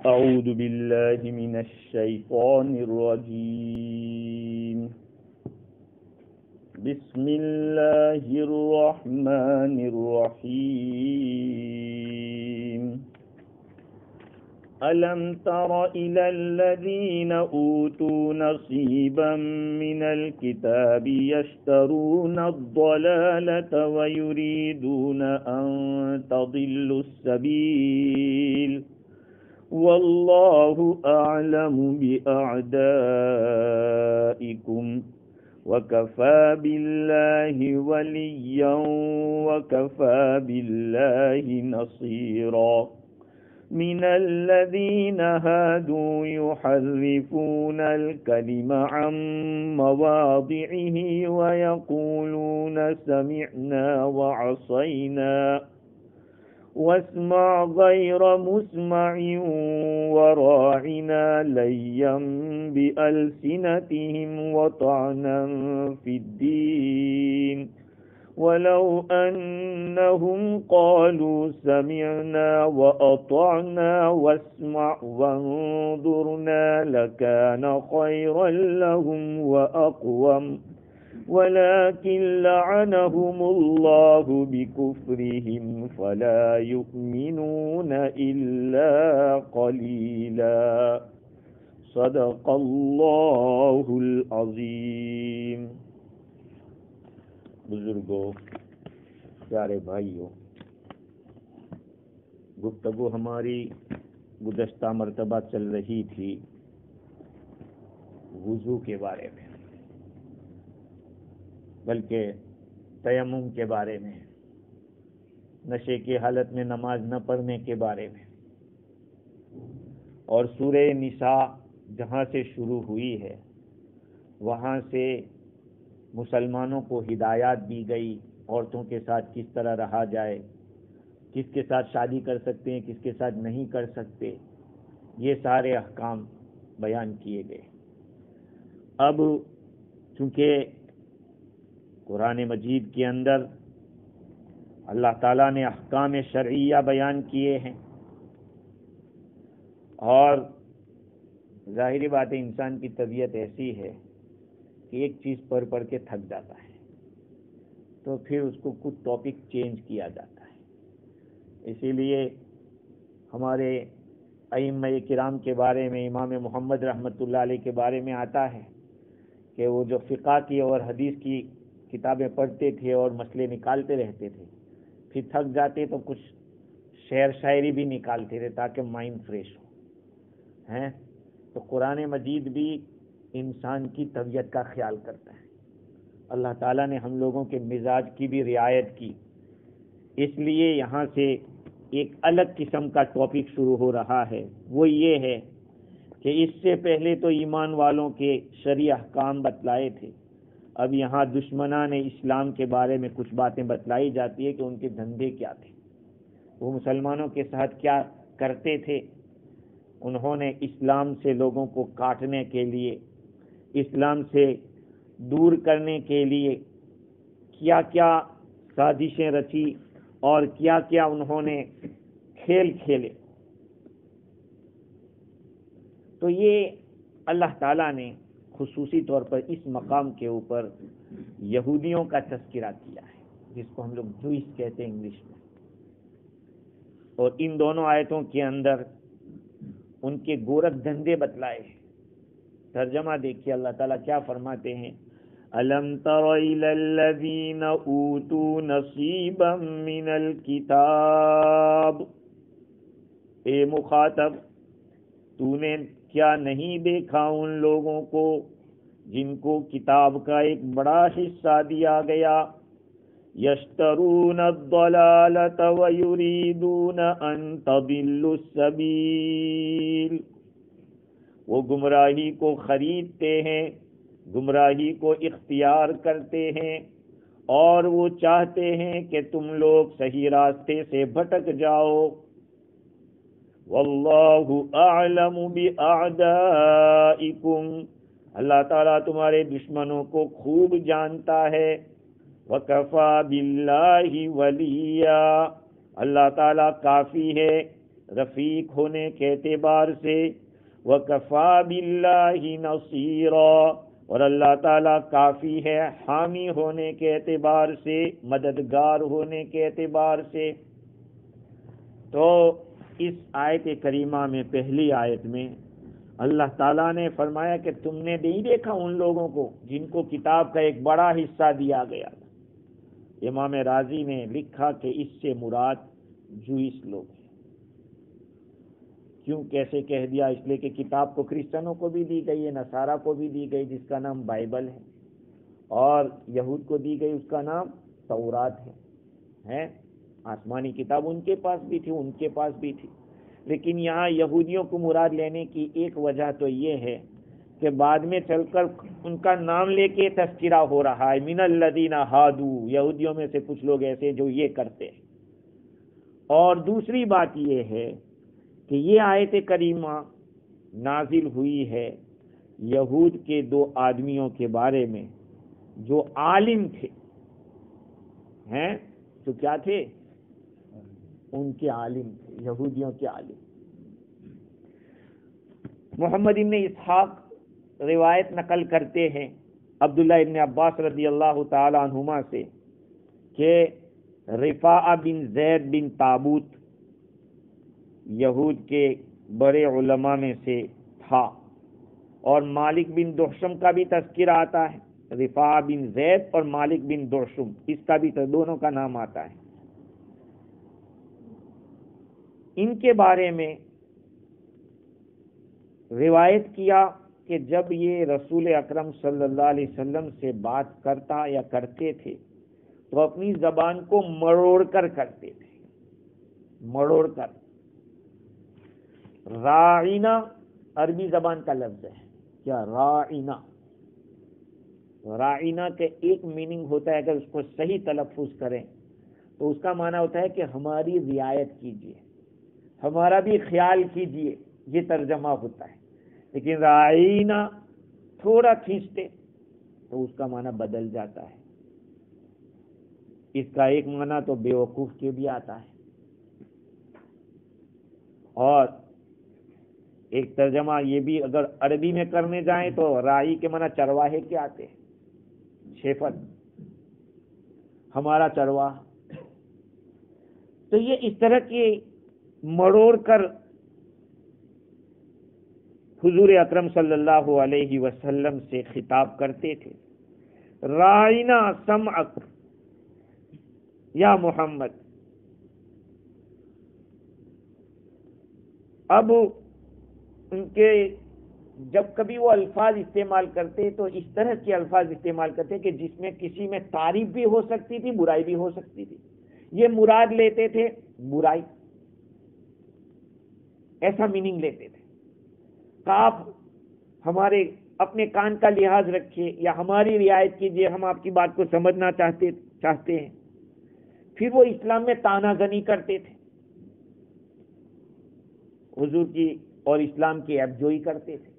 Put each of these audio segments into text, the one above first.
أعوذ بالله من الشيطان الرجيم بسم الله الرحمن الرحيم ألم تر إلى الذين أوتوا نصيبا من الكتاب يشترون الضلالة ويريدون أن تضلوا السبيل والله أعلم بأعدائكم وكفى بالله وليا وكفى بالله نصيرا من الذين هادوا يحرفون الكلم عن مواضعه ويقولون سمعنا وعصينا واسمع غير مسمع وراعنا ليا بألسنتهم وطعنا في الدين ولو أنهم قالوا سمعنا وأطعنا واسمع وانظرنا لكان خيرا لهم وأقوم ولكن لعنهم الله بكفرهم فلا يؤمنون إلا قليلا صدق اللہ العظیم۔ بزرگوں، پیارے بھائیوں، گفتگو ہماری گزشتہ مرتبہ چل رہی تھی وضو کے بارے میں، بلکہ تیمم کے بارے میں، نشے کی حالت میں نماز نہ پڑھنے کے بارے میں، اور سورہ نساء جہاں سے شروع ہوئی ہے وہاں سے مسلمانوں کو ہدایات دی گئی، عورتوں کے ساتھ کس طرح رہا جائے، کس کے ساتھ شادی کر سکتے ہیں، کس کے ساتھ نہیں کر سکتے، یہ سارے احکام بیان کیے گئے۔ اب چونکہ قرآن مجید کے اندر اللہ تعالیٰ نے احکام شرعیہ بیان کیے ہیں، اور ظاہری بات ہے انسان کی طبیعت ایسی ہے کہ ایک چیز پڑھ پڑھ کے تھک جاتا ہے، تو پھر اس کو کچھ ٹاپک چینج کیا جاتا ہے۔ اسی لیے ہمارے ائمہ کرام کے بارے میں، امام محمد رحمۃ اللہ علیہ کے بارے میں آتا ہے کہ وہ جو فقہ کی اور حدیث کی کتابیں پڑھتے تھے اور مسئلے نکالتے رہتے تھے، پھر تھک جاتے تو کچھ شعر شاعری بھی نکالتے تھے تاکہ مائنڈ فریش ہو ہیں۔ تو قرآن مجید بھی انسان کی طبیعت کا خیال کرتا ہے۔ اللہ تعالیٰ نے ہم لوگوں کے مزاج کی بھی رعایت کی، اس لیے یہاں سے ایک الگ قسم کا ٹاپک شروع ہو رہا ہے۔ وہ یہ ہے کہ اس سے پہلے تو ایمان والوں کے شرعی احکام بتلائے تھے، اب یہاں دشمنان اسلام کے بارے میں کچھ باتیں بتلائی جاتی ہے کہ ان کے دھندے کیا تھے، وہ مسلمانوں کے ساتھ کیا کرتے تھے۔ انہوں نے اسلام سے لوگوں کو کاٹنے کے لیے، اسلام سے دور کرنے کے لیے کیا کیا سازشیں رچی اور کیا کیا انہوں نے کھیل کھیلے۔ تو یہ اللہ تعالیٰ نے خصوصی طور پر اس مقام کے اوپر یہودیوں کا تذکرہ کیا ہے، جس کو ہم لوگ جوئس کہتے ہیں انگلش میں، اور ان دونوں آیتوں کے اندر ان کے گورکھ دھندے بتلائے ہیں۔ ترجمہ دیکھیے اللہ تعالیٰ کیا فرماتے ہیں، أَلَمْ تَرَ إِلَى الَّذِينَ أُوتُوا نَصِيبًا مِنَ الْكِتَابِ، اے مخاطب، تو نے کیا نہیں دیکھا ان لوگوں کو جن کو کتاب کا ایک بڑا حصہ دیا گیا، یشترون الضلالۃ ویریدون ان تضلوا السبیل، وہ گمراہی کو خریدتے ہیں، گمراہی کو اختیار کرتے ہیں، اور وہ چاہتے ہیں کہ تم لوگ صحیح راستے سے بھٹک جاؤ۔ واللہ اعلم باعدائکم، اللہ تعالیٰ تمہارے دشمنوں کو خوب جانتا ہے۔ وَكَفَى بِاللَّهِ وَلِيًّا، اللہ تعالیٰ کافی ہے رفیق ہونے کے اعتبار سے، وَكَفَى بِاللَّهِ نَصِيرًا، اور اللہ تعالیٰ کافی ہے حامی ہونے کے اعتبار سے، مددگار ہونے کے اعتبار سے۔ تو اس آیت کریمہ میں، پہلی آیت میں اللہ تعالیٰ نے فرمایا کہ تم نے نہیں دیکھا ان لوگوں کو جن کو کتاب کا ایک بڑا حصہ دیا گیا۔ امام رازی نے لکھا کہ اس سے مراد جوئس لوگ ہیں۔ کیوں کیسے کہہ دیا؟ اس لیے کہ کتاب کو کرسچنوں کو بھی دی گئی ہے، نصارہ کو بھی دی گئی جس کا نام بائبل ہے، اور یہود کو دی گئی اس کا نام تورات ہے۔ آسمانی کتاب ان کے پاس بھی تھی، ان کے پاس بھی تھی، لیکن یہاں یہودیوں کو مراد لینے کی ایک وجہ تو یہ ہے کہ بعد میں چل کر ان کا نام لے کے تذکرہ ہو رہا ہے، من الذین ہادو، یہودیوں میں سے کچھ لوگ ایسے جو یہ کرتے ہیں۔ اور دوسری بات یہ ہے کہ یہ آیت کریمہ نازل ہوئی ہے یہود کے دو آدمیوں کے بارے میں جو عالم تھے، ہیں تو کیا تھے؟ ان کے عالم تھے، یہودیوں کے عالم۔ محمد ابن اسحاق روایت نقل کرتے ہیں عبداللہ ابن عباس رضی اللہ تعالی عنہما سے کہ رفاع بن زید بن تابوت یہود کے بڑے علماء میں سے تھا، اور مالک بن دحشم کا بھی تذکرہ آتا ہے، رفاع بن زید اور مالک بن دحشم، اس کا بھی دونوں کا نام آتا ہے۔ ان کے بارے میں روایت کیا کہ جب یہ رسول اکرم صلی اللہ علیہ وسلم سے بات کرتا یا کرتے تھے تو اپنی زبان کو مروڑ کر کرتے تھے، مروڑ کر۔ راعینا عربی زبان کا لفظ ہے، کیا؟ راعینا۔ راعینا کے ایک میننگ ہوتا ہے، اگر اس کو صحیح تلفظ کریں تو اس کا معنی ہوتا ہے کہ ہماری رعایت کیجیے، ہمارا بھی خیال کیجیے، یہ ترجمہ ہوتا ہے۔ لیکن راعینا تھوڑا کھینچتے تو اس کا معنی بدل جاتا ہے۔ اس کا ایک معنی تو بے وقوف کے بھی آتا ہے، اور ایک ترجمہ یہ بھی اگر عربی میں کرنے جائیں تو راعی کے معنی چرواہے کے آتے ہیں، شیفرڈ، ہمارا چرواہا۔ تو یہ اس طرح کے مروڑ کر حضور اکرم صلی اللہ علیہ وسلم سے خطاب کرتے تھے، راعینا سمعک یا محمد۔ اب ان کے جب کبھی وہ الفاظ استعمال کرتے تو اس طرح کے الفاظ استعمال کرتے کہ جس میں کسی میں تعریف بھی ہو سکتی تھی، برائی بھی ہو سکتی تھی۔ یہ مراد لیتے تھے برائی، ایسا میننگ لیتے تھے کہ آپ ہمارے اپنے کان کا لحاظ رکھیے یا ہماری رعایت کیجیے، ہم آپ کی بات کو سمجھنا چاہتے ہیں۔ پھر وہ اسلام میں تانا زنی کرتے تھے، حضور کی اور اسلام کی عیب جوئی کرتے تھے۔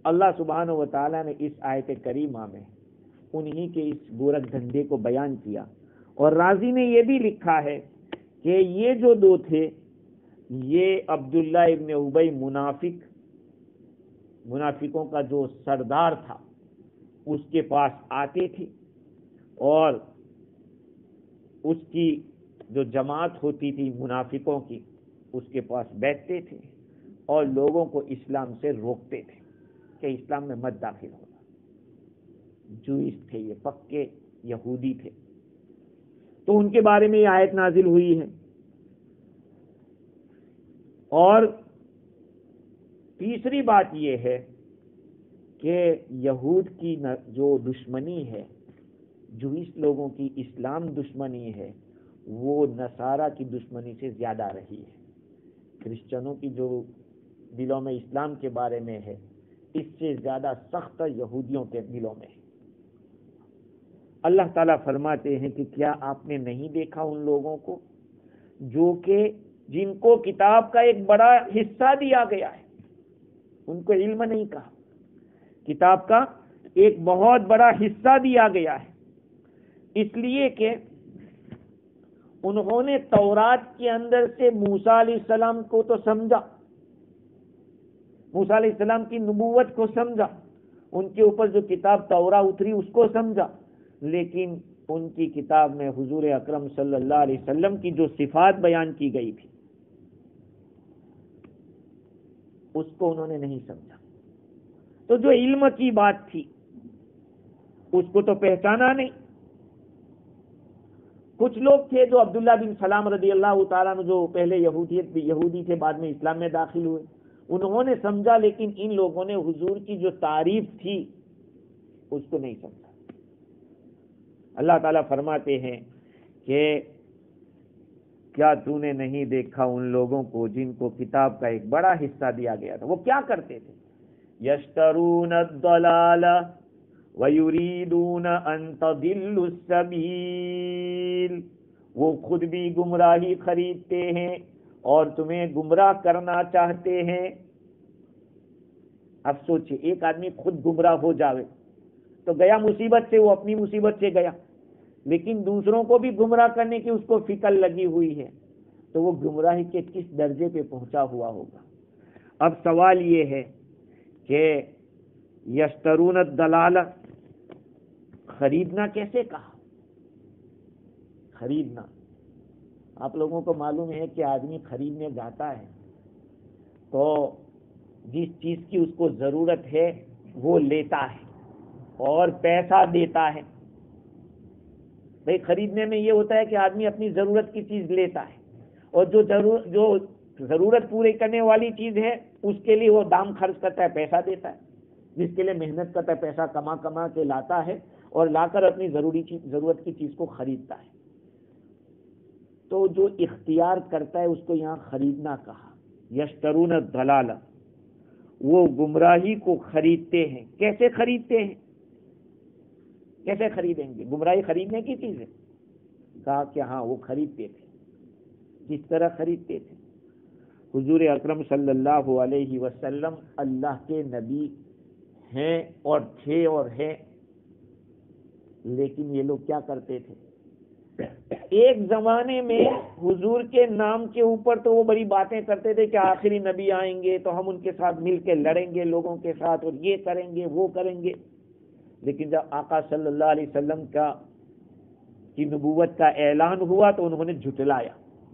اللہ سبحانہ و تعالیٰ نے اس آیت کریمہ میں انہی کے اس گورکھ دھندے کو بیان کیا، اور رازی نے یہ بھی لکھا ہے کہ یہ جو دو تھے، یہ عبداللہ ابن ابی منافقوں کا جو سردار تھا اس کے پاس آتے تھے، اور اس کی جو جماعت ہوتی تھی منافقوں کی اس کے پاس بیٹھتے تھے اور لوگوں کو اسلام سے روکتے تھے کہ اسلام میں مت داخل ہونا۔ جوئس تھے، یہ پکے یہودی تھے۔ تو ان کے بارے میں یہ آیت نازل ہوئی ہے۔ اور تیسری بات یہ ہے کہ یہود کی جو دشمنی ہے، جوئس لوگوں کی اسلام دشمنی ہے، وہ نصارہ کی دشمنی سے زیادہ رہی ہے۔ کرسچنوں کی جو دلوں میں اسلام کے بارے میں ہے، اس سے زیادہ سخت یہودیوں کے دلوں میں ہے۔ اللہ تعالیٰ فرماتے ہیں کہ کیا آپ نے نہیں دیکھا ان لوگوں کو جو کہ جن کو کتاب کا ایک بڑا حصہ دیا گیا ہے؟ ان کو علم نہیں کہا، کتاب کا ایک بہت بڑا حصہ دیا گیا ہے، اس لیے کہ انہوں نے تورات کے اندر سے موسیٰ علیہ السلام کو تو سمجھا، موسیٰ علیہ السلام کی نبوت کو سمجھا، ان کے اوپر جو کتاب تورات اتری اس کو سمجھا، لیکن ان کی کتاب میں حضور اکرم صلی اللہ علیہ وسلم کی جو صفات بیان کی گئی تھی اس کو انہوں نے نہیں سمجھا۔ تو جو علم کی بات تھی اس کو تو پہچانا نہیں۔ کچھ لوگ تھے جو عبداللہ بن سلام رضی اللہ تعالیٰ عنہ، جو پہلے یہودی تھے، بعد میں اسلام میں داخل ہوئے، انہوں نے سمجھا، لیکن ان لوگوں نے حضور کی جو تعریف تھی اس کو نہیں سمجھا۔ اللہ تعالیٰ فرماتے ہیں کہ کیا تو نے نہیں دیکھا ان لوگوں کو جن کو کتاب کا ایک بڑا حصہ دیا گیا تھا، وہ کیا کرتے تھے؟ یشترون الضلال وَيُرِيدُونَ أَن تَضِلُّوا السَّبِيلَ، وہ خود بھی گمراہی خریدتے ہیں اور تمہیں گمراہ کرنا چاہتے ہیں۔ اب سوچئے، ایک آدمی خود گمراہ ہو جاوے تو گیا مصیبت سے، وہ اپنی مصیبت سے گیا، لیکن دوسروں کو بھی گمراہ کرنے کی اس کو فکر لگی ہوئی ہے، تو وہ گمراہی کے کس درجے پہ پہنچا ہوا ہوگا۔ اب سوال یہ ہے کہ یشترون الضلال، خریدنا کیسے کہا؟ خریدنا، آپ لوگوں کو معلوم ہے کہ آدمی خریدنے جاتا ہے تو جس چیز کی اس کو ضرورت ہے وہ لیتا ہے اور پیسہ دیتا ہے۔ بھئی خریدنے میں یہ ہوتا ہے کہ آدمی اپنی ضرورت کی چیز لیتا ہے، اور جو ضرورت پوری کرنے والی چیز ہے اس کے لیے وہ دام خرچ کرتا ہے، پیسہ دیتا ہے، جس کے لیے محنت کرتا ہے، پیسہ کما کے لاتا ہے اور لا کر اپنی ضرورت کی چیز کو خریدتا ہے۔ تو جو اختیار کرتا ہے اس کو یہاں خریدنا کہا۔ یشترون الضلال، وہ گمراہی کو خریدتے ہیں۔ کیسے خریدتے ہیں؟ کیسے خریدیں گے؟ گمراہی خریدنے کی چیز ہے؟ کہا کہ ہاں وہ خریدتے تھے۔ کس طرح خریدتے تھے؟ حضور اکرم صلی اللہ علیہ وسلم اللہ کے نبی ہیں اور تھے اور ہیں، لیکن یہ لوگ کیا کرتے تھے؟ ایک زمانے میں حضور کے نام کے اوپر تو وہ بڑی باتیں کرتے تھے کہ آخری نبی آئیں گے تو ہم ان کے ساتھ مل کے لڑیں گے لوگوں کے ساتھ، اور یہ کریں گے وہ کریں گے، لیکن جب آقا صلی اللہ علیہ وسلم کی نبوت کا اعلان ہوا تو انہوں نے جھٹلایا،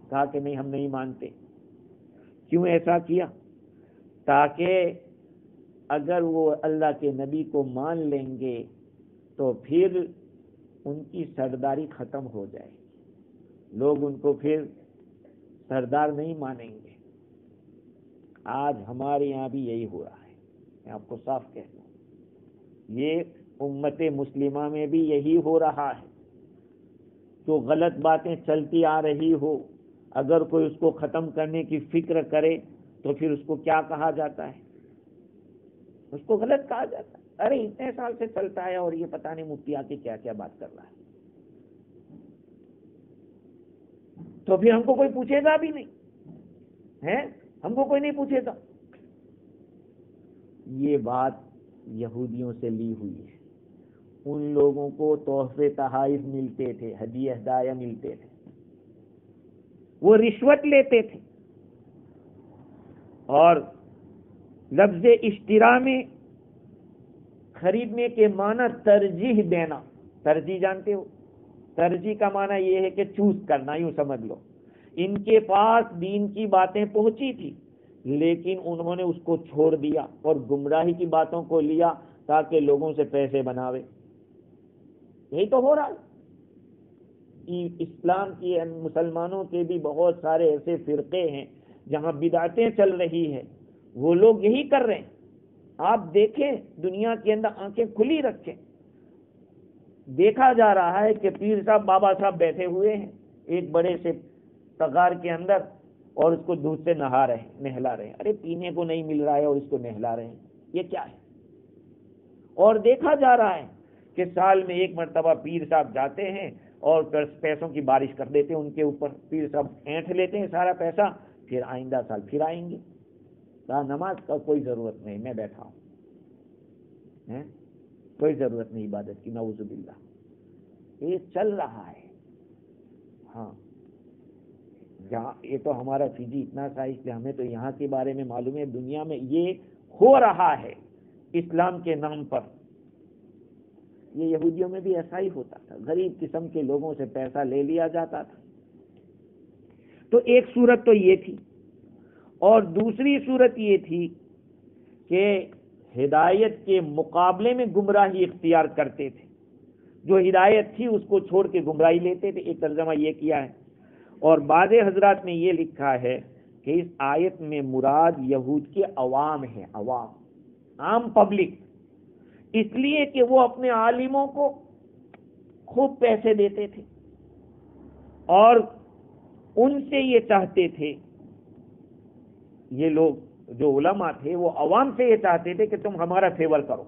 کہا کہ نہیں، ہم نہیں مانتے۔ کیوں ایسا کیا؟ تاکہ اگر وہ اللہ کے نبی کو مان لیں گے تو پھر ان کی سرداری ختم ہو جائے گی، لوگ ان کو پھر سردار نہیں مانیں گے۔ آج ہمارے یہاں بھی یہی ہو رہا ہے، میں آپ کو صاف کہتا ہوں، یہ امت مسلمہ میں بھی یہی ہو رہا ہے۔ جو غلط باتیں چلتی آ رہی ہو، اگر کوئی اس کو ختم کرنے کی فکر کرے تو پھر اس کو کیا کہا جاتا ہے؟ اس کو غلط کہا جاتا ہے۔ ارے اتنے سال سے چلتا ہے اور یہ پتہ نہیں مفتی آ کے کیا کیا بات کر رہا ہے، تو پھر ہم کو کوئی پوچھے گا بھی نہیں ہے، ہم کو کوئی نہیں پوچھے گا۔ یہ بات یہودیوں سے لی ہوئی ہے۔ ان لوگوں کو تحفے تحائف ملتے تھے، ہدیہ ہدایہ ملتے تھے، وہ رشوت لیتے تھے، اور لفظ اشترا میں خریدنے کے معنی ترجیح دینا۔ ترجیح جانتے ہو؟ ترجیح کا معنی یہ ہے کہ چوز کرنا، یوں سمجھ لو۔ ان کے پاس دین کی باتیں پہنچی تھی لیکن انہوں نے اس کو چھوڑ دیا اور گمراہی کی باتوں کو لیا تاکہ لوگوں سے پیسے بناوے۔ یہی تو ہو رہا ہے۔ اسلام کی مسلمانوں کے بھی بہت سارے ایسے فرقے ہیں جہاں بدعتیں چل رہی ہیں، وہ لوگ یہی کر رہے ہیں۔ آپ دیکھیں، دنیا کے اندر آنکھیں کھلی رکھیں، دیکھا جا رہا ہے کہ پیر صاحب بابا صاحب بیٹھے ہوئے ہیں ایک بڑے سے تغار کے اندر اور اس کو دودھ سے نہلا رہے ہیں۔ ارے پینے کو نہیں مل رہا ہے اور اس کو نہلا رہے ہیں، یہ کیا ہے؟ اور دیکھا جا رہا ہے کہ سال میں ایک مرتبہ پیر صاحب جاتے ہیں اور پیسوں کی بارش کر دیتے ہیں ان کے اوپر، پیر صاحب اینٹھ لیتے ہیں سارا پیسہ، پھر آئندہ سال پھر آئیں گے۔ نماز کا کوئی ضرورت نہیں، میں بیٹھا ہوں، کوئی ضرورت نہیں عبادت کی، نعوذ باللہ۔ یہ چل رہا ہے۔ ہاں، جہاں یہ تو ہمارا فجی اتنا سا ہے، اس لیے ہمیں تو یہاں کے بارے میں معلوم ہے، دنیا میں یہ ہو رہا ہے اسلام کے نام پر۔ یہ یہودیوں میں بھی ایسا ہی ہوتا تھا، غریب قسم کے لوگوں سے پیسہ لے لیا جاتا تھا۔ تو ایک صورت تو یہ تھی، اور دوسری صورت یہ تھی کہ ہدایت کے مقابلے میں گمراہی اختیار کرتے تھے، جو ہدایت تھی اس کو چھوڑ کے گمراہی لیتے تھے۔ ایک ترجمہ یہ کیا ہے، اور بعض حضرات نے یہ لکھا ہے کہ اس آیت میں مراد یہود کے عوام ہیں، عوام، عام پبلک، اس لیے کہ وہ اپنے عالموں کو خوب پیسے دیتے تھے اور ان سے یہ چاہتے تھے، یہ لوگ جو علماء تھے وہ عوام سے یہ چاہتے تھے کہ تم ہمارا فیور کرو،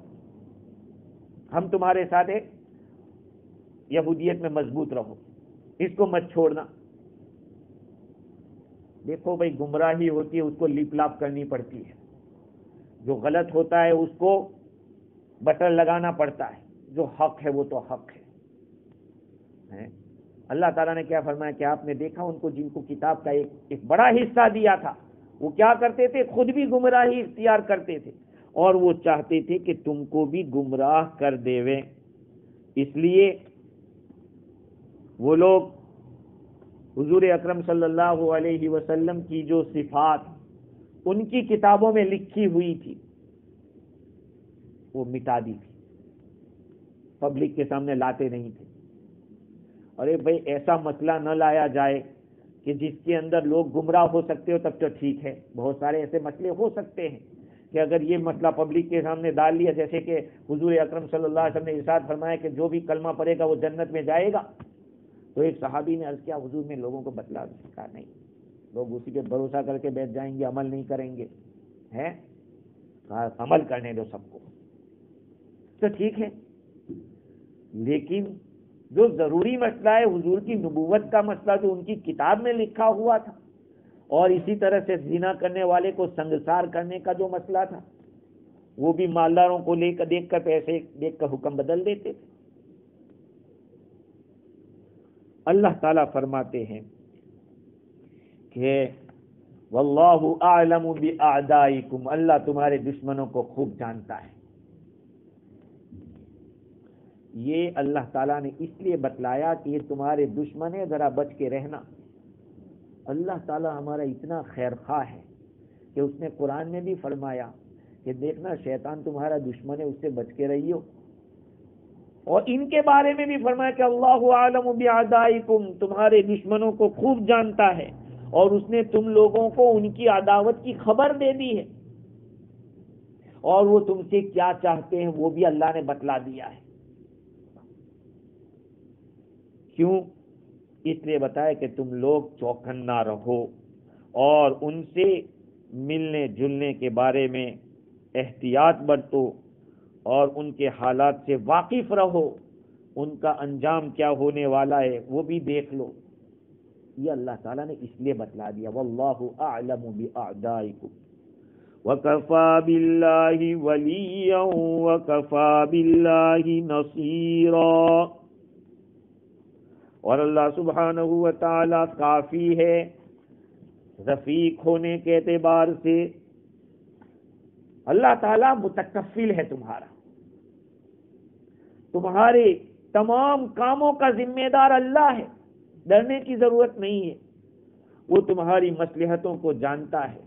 ہم تمہارے ساتھ ہیں، یہودیت میں مضبوط رہو، اس کو مت چھوڑنا۔ دیکھو بھائی، گمراہی ہوتی ہے اس کو لیپ لاپ کرنی پڑتی ہے، جو غلط ہوتا ہے اس کو بٹن لگانا پڑتا ہے، جو حق ہے وہ تو حق ہے۔ اللہ تعالیٰ نے کیا فرمایا کہ آپ نے دیکھا ان کو جن کو کتاب کا ایک بڑا حصہ دیا تھا، وہ کیا کرتے تھے، خود بھی گمراہی اختیار کرتے تھے اور وہ چاہتے تھے کہ تم کو بھی گمراہ کر دیویں۔ اس لیے وہ لوگ حضور اکرم صلی اللہ علیہ وسلم کی جو صفات ان کی کتابوں میں لکھی ہوئی تھی وہ مٹا دی تھی، پبلک کے سامنے لاتے نہیں تھے۔ ارے بھائی، ایسا مسئلہ نہ لایا جائے کہ جس کے اندر لوگ گمراہ ہو سکتے ہو، تب تو ٹھیک ہے۔ بہت سارے ایسے مسئلے ہو سکتے ہیں کہ اگر یہ مسئلہ پبلک کے سامنے ڈال لیا، جیسے کہ حضور اکرم صلی اللہ علیہ وسلم نے ارشاد فرمایا کہ جو بھی کلمہ پڑھے گا وہ جنت میں جائے گا، تو ایک صحابی نے عرض کیا حضور میں لوگوں کو بتلا سکا نہیں، لوگ اسی پہ بھروسہ کر کے بیٹھ جائیں گے، عمل نہیں کریں گے، ہے عمل کرنے دو سب کو، تو ٹھیک ہے۔ لیکن جو ضروری مسئلہ ہے حضور کی نبوت کا مسئلہ، جو ان کی کتاب میں لکھا ہوا تھا، اور اسی طرح سے زنا کرنے والے کو سنگسار کرنے کا جو مسئلہ تھا، وہ بھی مالداروں کو لے کر دیکھ کر پیسے دیکھ کر حکم بدل دیتے تھے۔ اللہ تعالیٰ فرماتے ہیں کہ واللہ اعلم باعدائکم، اللہ تمہارے دشمنوں کو خوب جانتا ہے۔ یہ اللہ تعالیٰ نے اس لیے بتلایا کہ یہ تمہارے دشمن ہے، ذرا بچ کے رہنا۔ اللہ تعالیٰ ہمارا اتنا خیر خواہ ہے کہ اس نے قرآن میں بھی فرمایا کہ دیکھنا شیطان تمہارا دشمن ہے، اس سے بچ کے رہیو، اور ان کے بارے میں بھی فرمایا کہ اللہ اعلم باعدائکم، تمہارے دشمنوں کو خوب جانتا ہے، اور اس نے تم لوگوں کو ان کی عداوت کی خبر دے دی ہے، اور وہ تم سے کیا چاہتے ہیں وہ بھی اللہ نے بتلا دیا ہے۔ کیوں؟ اس لیے بتایا کہ تم لوگ چوکنا رہو اور ان سے ملنے جلنے کے بارے میں احتیاط برتو، اور ان کے حالات سے واقف رہو، ان کا انجام کیا ہونے والا ہے وہ بھی دیکھ لو۔ یہ اللہ تعالیٰ نے اس لیے بتلا دیا، واللہ اعلم باعدائکم وکفی باللہ ولیا وکفی باللہ نصیرا، اور اللہ سبحانہ و تعالی کافی ہے رفیق ہونے کے اعتبار سے۔ اللہ تعالیٰ متکفل ہے تمہارا، تمہارے تمام کاموں کا ذمہ دار اللہ ہے، ڈرنے کی ضرورت نہیں ہے۔ وہ تمہاری مصلحتوں کو جانتا ہے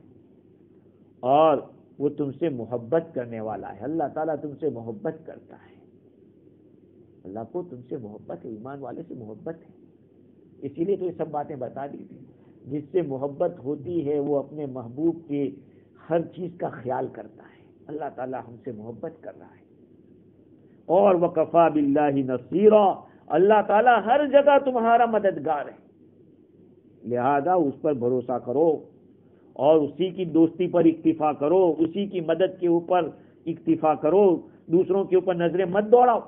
اور وہ تم سے محبت کرنے والا ہے۔ اللہ تعالیٰ تم سے محبت کرتا ہے، اللہ کو تم سے محبت ہے، ایمان والے سے محبت ہے، اسی لیے تو یہ سب باتیں بتا دی تھی۔ جس سے محبت ہوتی ہے وہ اپنے محبوب کے ہر چیز کا خیال کرتا ہے۔ اللہ تعالیٰ ہم سے محبت کر رہا ہے۔ اور وکفی باللہ نصیرا، اللہ تعالیٰ ہر جگہ تمہارا مددگار ہے، لہذا اس پر بھروسہ کرو اور اسی کی دوستی پر اکتفا کرو، اسی کی مدد کے اوپر اکتفا کرو، دوسروں کے اوپر نظریں مت دوڑاؤ،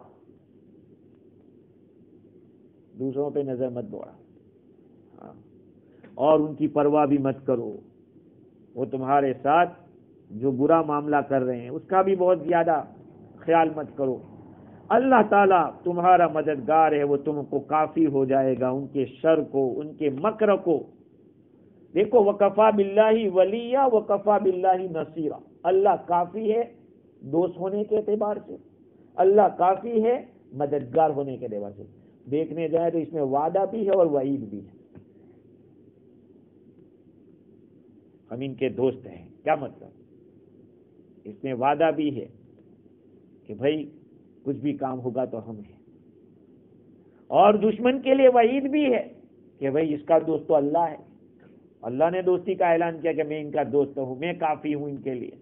دوسروں پہ نظر مت دوڑاؤ، اور ان کی پرواہ بھی مت کرو۔ وہ تمہارے ساتھ جو برا معاملہ کر رہے ہیں اس کا بھی بہت زیادہ خیال مت کرو۔ اللہ تعالیٰ تمہارا مددگار ہے، وہ تم کو کافی ہو جائے گا ان کے شر کو، ان کے مکر کو دیکھو وکفا باللہ ولیہ وکفا باللہ نصیرہ، اللہ کافی ہے دوست ہونے کے اعتبار سے، اللہ کافی ہے مددگار ہونے کے اعتبار سے۔ دیکھنے جائے تو اس میں وعدہ بھی ہے اور وعید بھی ہے۔ ہم ان کے دوست ہیں، کیا مطلب؟ اس میں وعدہ بھی ہے کہ بھائی کچھ بھی کام ہوگا تو ہم ہیں، اور دشمن کے لیے وعید بھی ہے کہ بھائی اس کا دوست تو اللہ ہے، اللہ نے دوستی کا اعلان کیا کہ میں ان کا دوست ہوں، میں کافی ہوں ان کے لیے،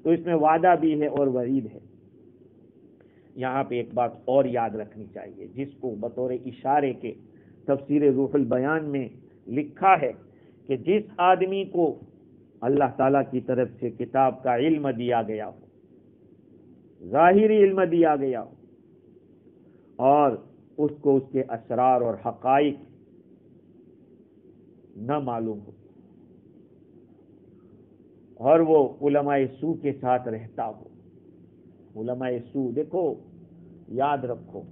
تو اس میں وعدہ بھی ہے اور وعید ہے۔ یہاں پہ ایک بات اور یاد رکھنی چاہیے، جس کو بطور اشارے کے تفسیر روح البیان میں لکھا ہے کہ جس آدمی کو اللہ تعالیٰ کی طرف سے کتاب کا علم دیا گیا ہو، ظاہری علم دیا گیا ہو، اور اس کو اس کے اسرار اور حقائق نہ معلوم ہو، اور وہ علماء سو کے ساتھ رہتا ہو۔ علماء سو، دیکھو یاد رکھو،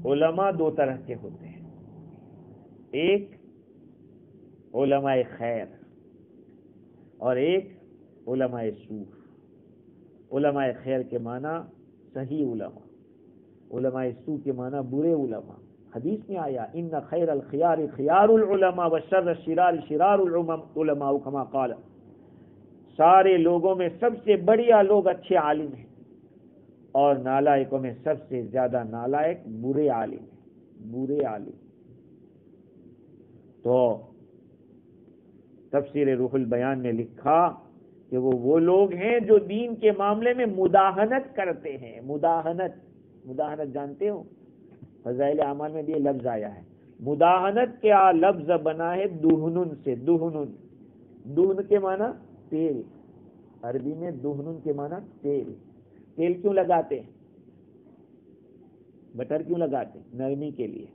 علماء دو طرح کے ہوتے ہیں، ایک علماء خیر اور ایک علماء سو۔ علماء خیر کے معنی صحیح علماء، علماء سو کے معنی برے علماء۔ حدیث میں آیا ان خیر الخیار خیار العلماء وشر الشرار شرار العلماء کما قال، سارے لوگوں میں سب سے بڑھیا لوگ اچھے عالم ہیں، اور نالائقوں میں سب سے زیادہ نالائق برے عالم ہیں، برے عالم۔ تو تفسیر روح البیان نے لکھا کہ وہ لوگ ہیں جو دین کے معاملے میں مداہنت کرتے ہیں۔ مداہنت جانتے ہو؟ فضائل اعمال میں بھی یہ لفظ آیا ہے۔ مداہنت کیا لفظ بنا ہے؟ دہنن سے۔ دہن کے معنی تیل، عربی میں دہنن کے معنی تیل۔ تیل کیوں لگاتے ہیں؟ بٹر کیوں لگاتے ہیں؟ نرمی کے لیے،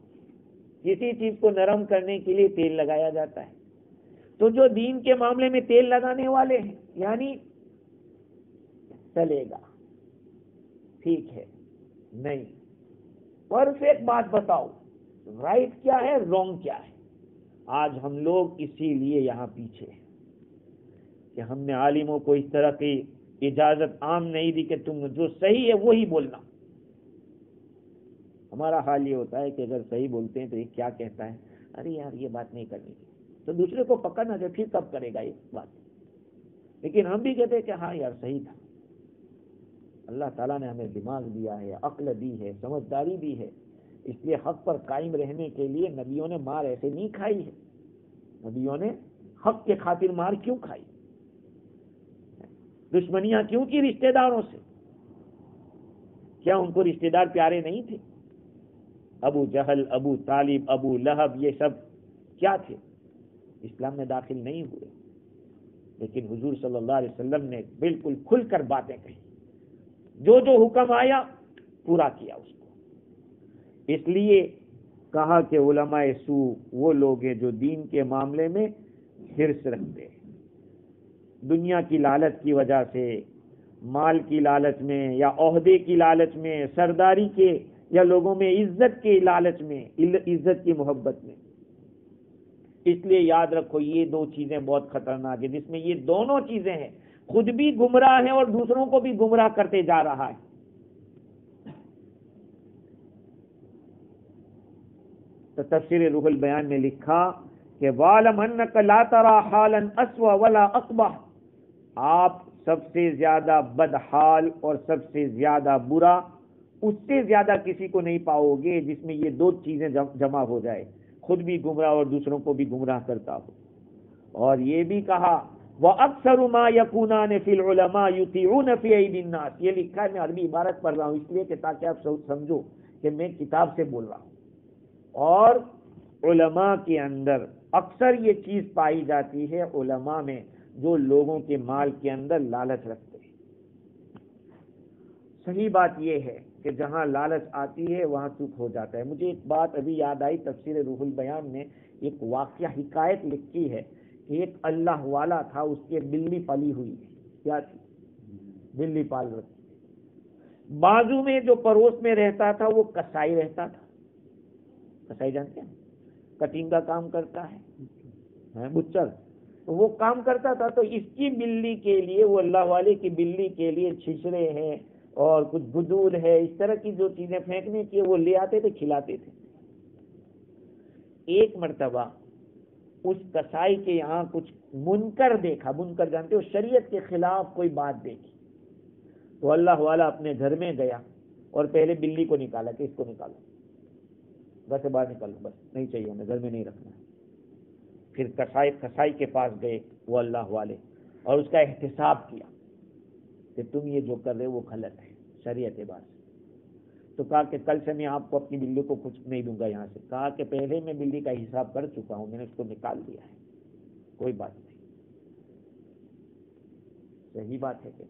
کسی چیز کو نرم کرنے کے لیے تیل لگایا جاتا ہے۔ تو جو دین کے معاملے میں تیل لگانے والے ہیں، یعنی چلے گا، ٹھیک ہے، نہیں، پرفیکٹ بات بتاؤ، رائٹ کیا ہے، رونگ کیا ہے۔ آج ہم لوگ اسی لیے یہاں پیچھے ہیں کہ ہم نے عالموں کو اس طرح کی اجازت عام نہیں دی کہ تم جو صحیح ہے وہی بولنا۔ ہمارا حال یہ ہوتا ہے کہ اگر صحیح بولتے ہیں تو یہ کیا کہتا ہے، ارے یار یہ بات نہیں کرنی تھی، تو دوسرے کو پکڑنا چاہیے، پھر کب کرے گا یہ بات۔ لیکن ہم بھی کہتے ہیں کہ ہاں یار صحیح تھا۔ اللہ تعالیٰ نے ہمیں دماغ دیا ہے، عقل دی ہے، سمجھداری دی ہے، اس لیے حق پر قائم رہنے کے لیے نبیوں نے مار ایسے نہیں کھائی ہے۔ نبیوں نے حق کے خاطر مار کیوں کھائی؟ دشمنیاں کیوں کی رشتہ داروں سے؟ کیا ان کو رشتہ دار پیارے نہیں تھے؟ ابو جہل، ابو طالب، ابو لہب، یہ سب کیا تھے؟ اسلام میں داخل نہیں ہوئے، لیکن حضور صلی اللہ علیہ وسلم نے بالکل کھل کر باتیں کہی، جو حکم آیا پورا کیا اس کو۔ اس لیے کہا کہ علماء سو وہ لوگ ہیں جو دین کے معاملے میں حرص رکھتے ہیں، دنیا کی لالچ کی وجہ سے، مال کی لالچ میں، یا عہدے کی لالچ میں، سرداری کے یا لوگوں میں عزت کے لالچ میں، عزت کی محبت میں۔ اس لیے یاد رکھو یہ دو چیزیں بہت خطرناک ہیں، جس میں یہ دونوں چیزیں ہیں، خود بھی گمراہ ہے اور دوسروں کو بھی گمراہ کرتے جا رہا ہے۔ تو تفسیر روح البیان میں لکھا کہ وَعْلَمْ أَنَّكَ لَا تَرَى حَالًا أَسْوَأَ وَلَا أَقْبَحَ، آپ سب سے زیادہ بد حال اور سب سے زیادہ برا اس سے زیادہ کسی کو نہیں پاؤ گے جس میں یہ دو چیزیں جمع ہو جائے، خود بھی گمراہ اور دوسروں کو بھی گمراہ کرتا ہو۔ اور یہ بھی کہا وَأَكْثَرُ مَا يَكُونَانِ فِي الْعُلَمَاءِ يُطِيعُونَ فِي أَيْدِي النَّاسِ، یہ لکھا ہے، میں عربی عبارت پڑھ رہا ہوں اس لیے کہ تاکہ آپ سمجھو کہ میں کتاب سے بول رہا ہوں۔ اور علماء کے اندر اکثر یہ چیز پائی جاتی ہے، علماء میں جو لوگوں کے مال کے اندر لالچ رکھتے ہیں۔ صحیح بات یہ ہے کہ جہاں لالچ آتی ہے وہاں چپ ہو جاتا ہے۔ مجھے ایک بات ابھی یاد آئی، تفسیر روح البیان میں ایک واقعہ حکایت لکھی ہے کہ ایک اللہ والا تھا، اس کے بلی پلی ہوئی ہے۔ کیا تھی؟ بلی پال رکھی۔ بازو میں جو پڑوس میں رہتا تھا وہ کسائی رہتا تھا۔ کسائی جانتے ہیں؟ کٹنگ کا کام کرتا ہے، بچر، تو وہ کام کرتا تھا، تو اس کی بلی کے لیے، وہ اللہ والے کی بلی کے لیے چھچڑے ہیں اور کچھ بدور ہے، اس طرح کی جو چیزیں پھینکنے کی وہ لے آتے تھے، کھلاتے تھے۔ ایک مرتبہ اس کسائی کے یہاں کچھ منکر دیکھا، منکر جانتے ہو، شریعت کے خلاف کوئی بات دیکھی، تو اللہ والا اپنے گھر میں گیا اور پہلے بلی کو نکالا کہ اس کو نکالو، گھر سے باہر نکالو، بس نہیں چاہیے ہمیں، گھر میں نہیں رکھنا۔ پھر کسائی کے پاس گئے وہ اللہ والے اور اس کا احتساب کیا کہ تم یہ جو کر رہے ہو وہ غلط ہے شریعت بات۔ تو کہا کہ کل سے میں آپ کو اپنی بلی کو کچھ نہیں دوں گا یہاں سے۔ کہا کہ پہلے میں بلی کا حساب کر چکا ہوں، میں نے اس کو نکال دیا ہے، کوئی بات نہیں۔ صحیح بات ہے کہ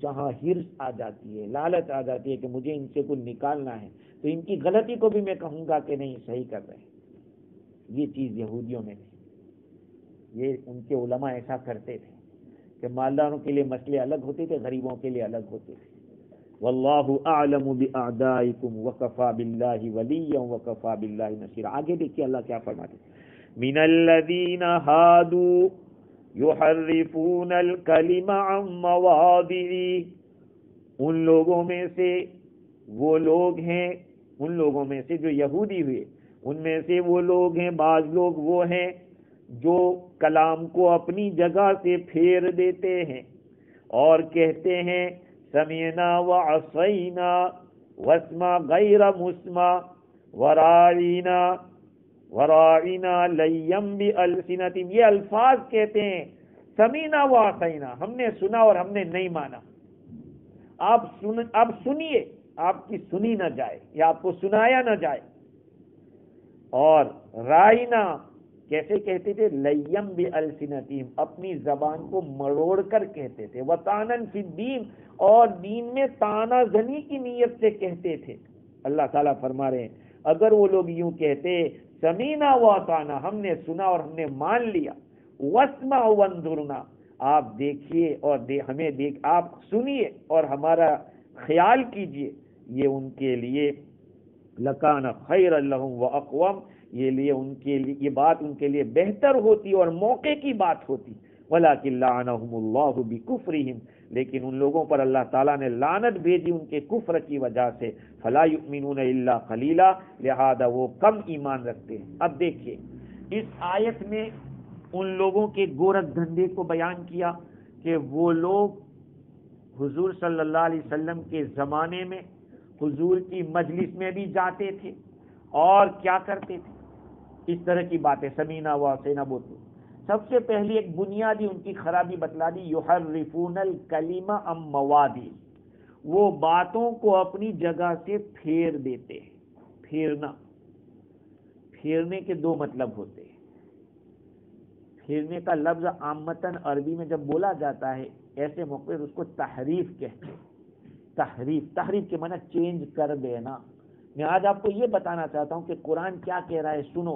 جہاں ہرس آ جاتی ہے، لالچ آ جاتی ہے کہ مجھے ان سے کچھ نکالنا ہے، تو ان کی غلطی کو بھی میں کہوں گا کہ نہیں صحیح کر رہے ہیں۔ یہ چیز یہودیوں میں نہیں، یہ ان کے علماء ایسا کرتے تھے کہ مالداروں کے لیے مسئلے الگ ہوتے تھے، غریبوں کے لیے الگ ہوتے تھے۔ واللہ اعلم باعدائکم وکفی باللہ ولیا وکفی باللہ نصیرا۔ آگے دیکھیے اللہ کیا فرماتے ہیں، من الذین ہادوا یحرفون الکلم عن مواضعہ، ان لوگوں میں سے وہ لوگ ہیں، ان لوگوں میں سے جو یہودی ہوئے، ان میں سے وہ لوگ ہیں، بعض لوگ وہ ہیں جو کلام کو اپنی جگہ سے پھیر دیتے ہیں اور کہتے ہیں سمعنا وعصینا واسمع غیر مسمع وراعنا لیم بالسنتہم، یہ الفاظ کہتے ہیں سمعنا وعصینا، ہم نے سنا اور ہم نے نہیں مانا۔ آپ سنیے، آپ کی سنی نہ جائے یا آپ کو سنایا نہ جائے۔ اور رائنا کیسے کہتے تھے، لیم بالسنتہم، اپنی زبان کو مروڑ کر کہتے تھے، وطعنن فی الدین، اور دین میں طعنہ زنی کی نیت سے کہتے تھے۔ اللہ تعالیٰ فرما رہے ہیں اگر وہ لوگ یوں کہتے سمینا واطعنا، ہم نے سنا اور ہم نے مان لیا، واسمع وانظرنا، آپ دیکھیے اور آپ سنیے اور ہمارا خیال کیجئے، یہ ان کے لیے لکان خیر لہم واقوم، یہ بات ان کے لیے بہتر ہوتی اور موقع کی بات ہوتی۔ ولکن لعنہم اللہ بکفرہم، لیکن ان لوگوں پر اللہ تعالیٰ نے لعنت بھیجی ان کے کفر کی وجہ سے۔ فلا یؤمنون الا قلیلا، لہذا وہ کم ایمان رکھتے ہیں۔ اب دیکھیے اس آیت میں ان لوگوں کے گورکھ دھندے کو بیان کیا کہ وہ لوگ حضور صلی اللہ علیہ وسلم کے زمانے میں حضور کی مجلس میں بھی جاتے تھے اور کیا کرتے تھے، اس طرح کی باتیں سمینا وعصینا بولتے۔ سب سے پہلی ایک بنیادی ان کی خرابی بتلا دی، یحرفون الکلم عن مواضعہ، وہ باتوں کو اپنی جگہ سے پھیر دیتے ہیں۔ پھیرنے کے دو مطلب ہوتے ہیں۔ پھیرنے کا لفظ عامتاً عربی میں جب بولا جاتا ہے ایسے موقع اس کو تحریف کہتے ہیں۔ تحریف کے معنی چینج کر دینا۔ میں آج آپ کو یہ بتانا چاہتا ہوں کہ قرآن کیا کہہ رہا ہے، سنو۔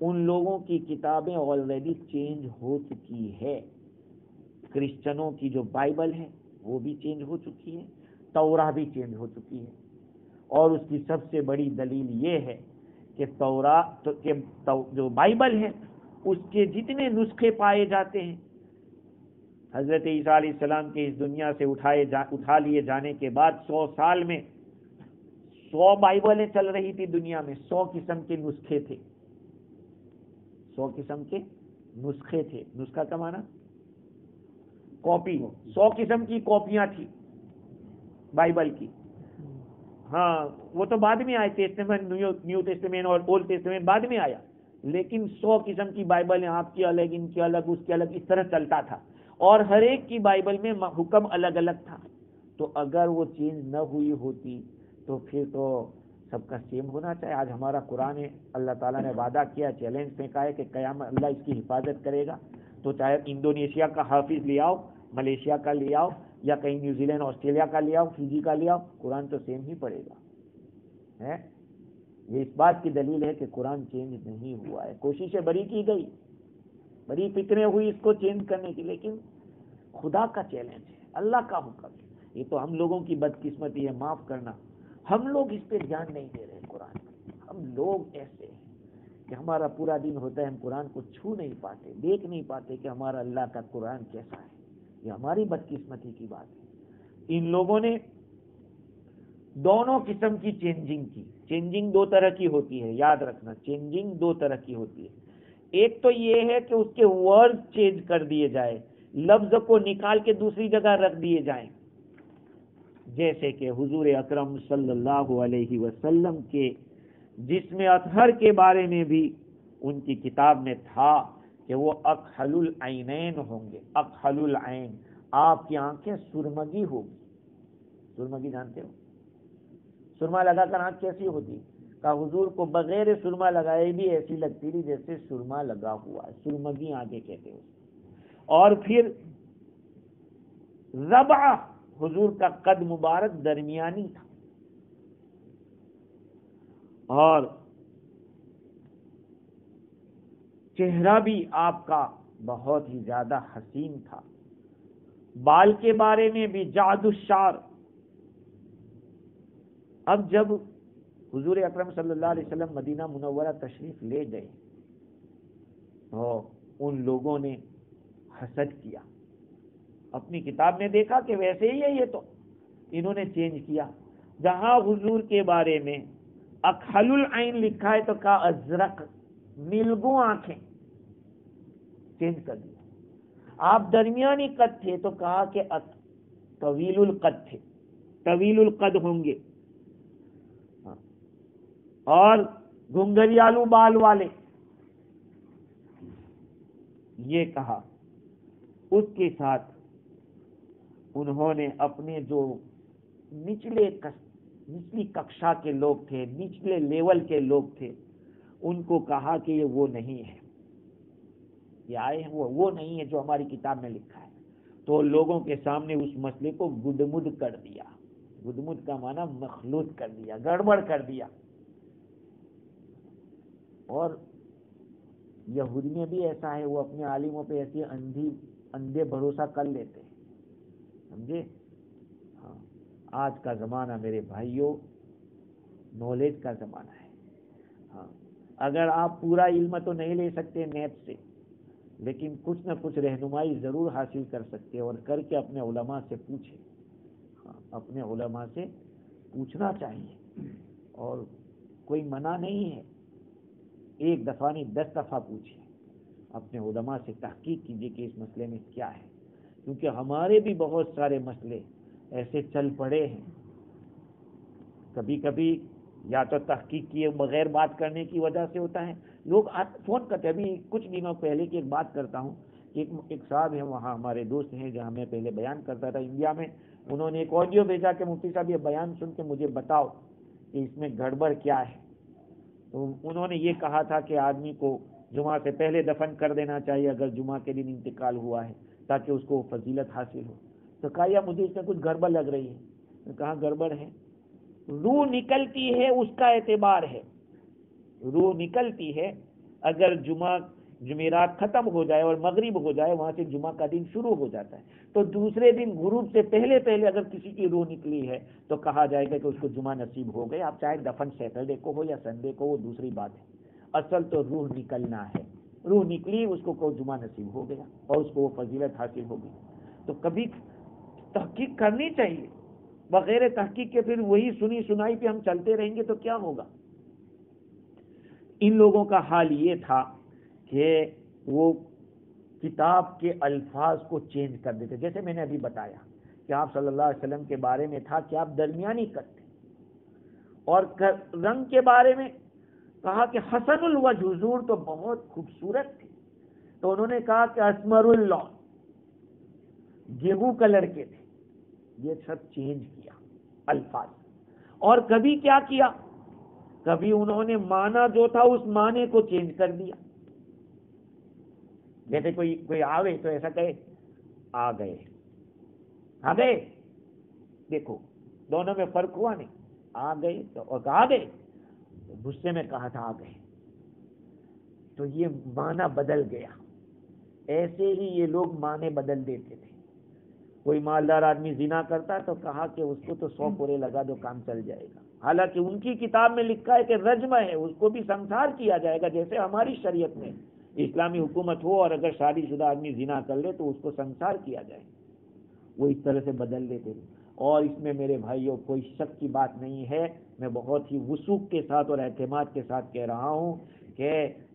ان لوگوں کی کتابیں آلریڈی چینج ہو چکی ہے۔ کرسچنوں کی جو بائبل ہے وہ بھی چینج ہو چکی ہے، توراہ بھی چینج ہو چکی ہے، اور اس کی سب سے بڑی دلیل یہ ہے کہ جو بائبل ہے اس کے جتنے نسخے پائے جاتے ہیں، حضرت عیسیٰ علیہ السلام کے اس دنیا سے اٹھا لیے جانے کے بعد 100 سال میں 100 بائبلیں چل رہی تھی دنیا میں، 100 قسم کے نسخے تھے، 100 قسم کے نسخے تھے۔ نسخہ کا معنی کاپی، 100 قسم کی کاپیاں تھی بائبل کی۔ ہاں وہ تو بعد میں آئے، ٹیسٹمنٹ، نیو ٹیسٹمنٹ اور اولڈ ٹیسٹمنٹ بعد میں آیا، لیکن 100 قسم کی بائبلیں، آپ کی الگ، ان کی الگ، اس کی الگ، اس طرح چلتا تھا، اور ہر ایک کی بائبل میں حکم الگ الگ تھا۔ تو اگر وہ چینج نہ ہوئی ہوتی تو پھر تو سب کا سیم ہونا چاہیے۔ آج ہمارا قرآن ہے، اللہ تعالیٰ نے وعدہ کیا، چیلنج پھینکا ہے کہ قیامت اللہ اس کی حفاظت کرے گا، تو چاہے انڈونیشیا کا حافظ لے آؤ، ملیشیا کا لے آؤ، یا کہیں نیوزی لینڈ آسٹریلیا کا لے آؤ، فجی کا لے آؤ، قرآن تو سیم ہی پڑے گا۔ یہ اس بات کی دلیل ہے کہ قرآن چینج نہیں ہوا ہے۔ کوششیں بڑی کی گئی، بڑی فکریں ہوئی اس کو چینج کرنے کی، لیکن خدا کا چیلنج ہے، اللہ کا حکم ہے۔ یہ تو ہم لوگوں کی بدقسمتی ہے، معاف کرنا، ہم لوگ اس پہ دھیان نہیں دے رہے۔ قرآن ہم لوگ ایسے ہیں کہ ہمارا پورا دن ہوتا ہے ہم قرآن کو چھو نہیں پاتے، دیکھ نہیں پاتے کہ ہمارا اللہ کا قرآن کیسا ہے. یہ ہماری بدقسمتی کی بات ہے. ان لوگوں نے دونوں قسم کی چینجنگ کی. چینجنگ دو طرح کی ہوتی ہے، یاد رکھنا، چینجنگ دو طرح کی ہوتی ہے. ایک تو یہ ہے کہ اس کے ورڈ چینج کر دیے جائے، لفظ کو نکال کے دوسری جگہ رکھ دیے جائیں، جیسے کہ حضور اکرم صلی اللہ علیہ وسلم کے جسم اطہر کے بارے میں بھی ان کی کتاب میں تھا کہ وہ اکحل العینین ہوں گے. اکحل العین، آپ کی آنکھیں سرمگی ہوگی. سرمگی جانتے ہو؟ سرما لگا کر آنکھ کیسی ہوتی؟ کہ حضور کو بغیر سرما لگائے بھی ایسی لگتی تھی جیسے سرما لگا ہوا ہے. سرمگی آنکھیں کہتے ہیں. اور پھر ربع، حضور کا قد مبارک درمیانی تھا، اور چہرہ بھی آپ کا بہت ہی زیادہ حسین تھا. بال کے بارے میں بھی جعد الشعر. اب جب حضور اکرم صلی اللہ علیہ وسلم مدینہ منورہ تشریف لے گئے تو ان لوگوں نے حسد کیا. اپنی کتاب میں دیکھا کہ ویسے ہی ہے یہ، تو انہوں نے چینج کیا. جہاں حضور کے بارے میں اکحل العین لکھا ہے تو کہا ازرق، نیلگوں آنکھیں، چینج کر دیا. آپ درمیانی قد تھے تو کہا کہ طویل القد تھے، طویل القد ہوں گے. اور گھنگریالو بال والے، یہ کہا. اس کے ساتھ انہوں نے اپنے جو نچلی ککشا کے لوگ تھے، نچلے لیول کے لوگ تھے، ان کو کہا کہ یہ وہ نہیں ہے، یہ آئے ہیں وہ نہیں ہے جو ہماری کتاب میں لکھا ہے. تو لوگوں کے سامنے اس مسئلے کو گدمد کر دیا. گدمد کا معنی مخلوط کر دیا، گڑبڑ کر دیا. اور یہودی میں بھی ایسا ہے، وہ اپنے عالموں پہ ایسی اندھے بھروسہ کر لیتے ہیں، سمجھے؟ ہاں، آج کا زمانہ میرے بھائیوں نالج کا زمانہ ہے. ہاں، اگر آپ پورا علم تو نہیں لے سکتے نیب سے، لیکن کچھ نہ کچھ رہنمائی ضرور حاصل کر سکتے، اور کر کے اپنے علماء سے پوچھیں. ہاں، اپنے علماء سے پوچھنا چاہیے، اور کوئی منع نہیں ہے. ایک دفعہ نہیں 10 دفعہ پوچھیں، اپنے علماء سے تحقیق کیجئے کہ اس مسئلے میں کیا ہے. کیونکہ ہمارے بھی بہت سارے مسئلے ایسے چل پڑے ہیں. کبھی کبھی یا تو تحقیق کیے بغیر بات کرنے کی وجہ سے ہوتا ہے. لوگ فون کرتے. ابھی کچھ دنوں پہلے کی ایک بات کرتا ہوں، ایک صاحب ہیں وہاں، ہمارے دوست ہیں جہاں میں پہلے بیان کرتا تھا انڈیا میں. انہوں نے ایک آڈیو بھیجا کہ مفتی صاحب یہ بیان سن کے مجھے بتاؤ کہ اس میں گڑبڑ کیا ہے. تو انہوں نے یہ کہا تھا کہ آدمی کو جمعہ سے پہلے دفن کر دینا چاہیے اگر جمعہ کے دن انتقال ہوا ہے، تاکہ اس کو فضیلت حاصل ہو. تو کہا یا مجھے اس میں کچھ گڑبڑ لگ رہی ہے. میں کہا گڑبڑ ہے، روح نکلتی ہے اس کا اعتبار ہے. روح نکلتی ہے اگر جمعرات ختم ہو جائے اور مغرب ہو جائے، وہاں سے جمعہ کا دن شروع ہو جاتا ہے. تو دوسرے دن غروب سے پہلے اگر کسی کی روح نکلی ہے تو کہا جائے گا کہ اس کو جمعہ نصیب ہو گئے. آپ چاہے دفن سیٹرڈے کو ہو یا سنڈے کو، وہ دوسری بات ہے. اصل تو روح نکلنا ہے. روح نکلی، اس کو جمعہ نصیب ہو گیا اور اس کو وہ فضیلت حاصل ہو گئی. تو کبھی تحقیق کرنی چاہیے. بغیر تحقیق کے پھر وہی سنی سنائی پہ ہم چلتے رہیں گے تو کیا ہوگا. ان لوگوں کا حال یہ تھا کہ وہ کتاب کے الفاظ کو چینج کر دیتے. جیسے میں نے ابھی بتایا کہ آپ صلی اللہ علیہ وسلم کے بارے میں تھا کہ آپ درمیانی قد تھے، اور رنگ کے بارے میں کہا کہ حسن الوجہ، حضور تو بہت خوبصورت تھے. تو انہوں نے کہا کہ اسمر اللون، گیہوں کلر کے تھے. یہ سب چینج کیا الفاظ. اور کبھی کیا کیا، کبھی انہوں نے معنی جو تھا اس معنی کو چینج کر دیا. جیسے کوئی آوے تو ایسا کہے آ گئے، آ گئے. دیکھو دونوں میں فرق ہوا نہیں. آ گئے تو اور کہا آ گئے، غصے میں کہا تھا آ گئے، تو یہ معنی بدل گیا. ایسے ہی یہ لوگ معنی بدل دیتے تھے. کوئی مالدار آدمی زنا کرتا تو کہا کہ اس کو تو 100 پورے لگا دو، کام چل جائے گا. حالانکہ ان کی کتاب میں لکھا ہے کہ رجم ہے، اس کو بھی سنسار کیا جائے گا، جیسے ہماری شریعت میں اسلامی حکومت ہو اور اگر شادی شدہ آدمی زنا کر لے تو اس کو سنسار کیا جائے، وہ اس طرح سے بدل دیتے تھے۔ اور اس میں میرے بھائیوں کوئی شک کی بات نہیں ہے، میں بہت ہی وثوق کے ساتھ اور اعتماد کے ساتھ کہہ رہا ہوں کہ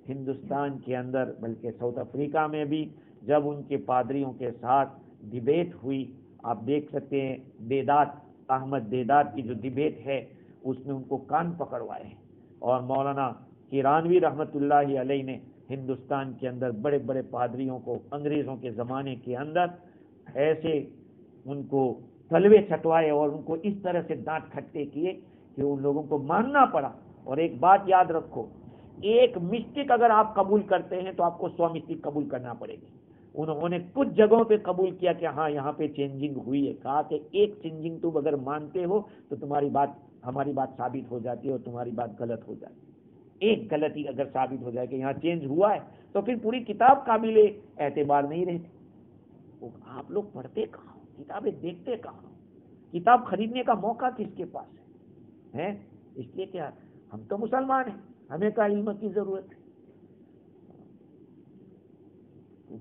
ہندوستان کے اندر بلکہ ساؤتھ افریقہ میں بھی جب ان کے پادریوں کے ساتھ ڈیبیٹ ہوئی، آپ دیکھ سکتے ہیں دیدات احمد دیدات کی جو ڈیبیٹ ہے اس میں ان کو کان پکڑوائے ہیں، اور مولانا کیرانوی رحمۃ اللہ علیہ نے ہندوستان کے اندر بڑے بڑے پادریوں کو انگریزوں کے زمانے کے اندر ایسے ان کو تلوے چٹوائے اور ان کو اس طرح سے دانت کھٹے کیے کہ ان لوگوں کو ماننا پڑا۔ اور ایک بات یاد رکھو، ایک مسٹک اگر آپ قبول کرتے ہیں تو آپ کو 100 مسٹک قبول کرنا پڑے گی۔ انہوں نے کچھ جگہوں پہ قبول کیا کہ ہاں یہاں پہ چینجنگ ہوئی ہے، کہا کہ ایک چینجنگ تم اگر مانتے ہو تو تمہاری بات ہماری بات ثابت ہو جاتی ہے اور تمہاری بات غلط ہو جاتی ہے۔ ایک غلطی اگر ثابت ہو جائے کہ یہاں چینج ہوا ہے تو پھر پوری کتاب قابل اعتبار نہیں رہتی۔ آپ لوگ پڑھتے کہاں، کتابیں دیکھتے کہاں، کتاب خریدنے کا موقع کس کے پاس ہے؟ اس لیے کہ ہم تو مسلمان ہیں، ہمیں کا علم کی ضرورت ہے۔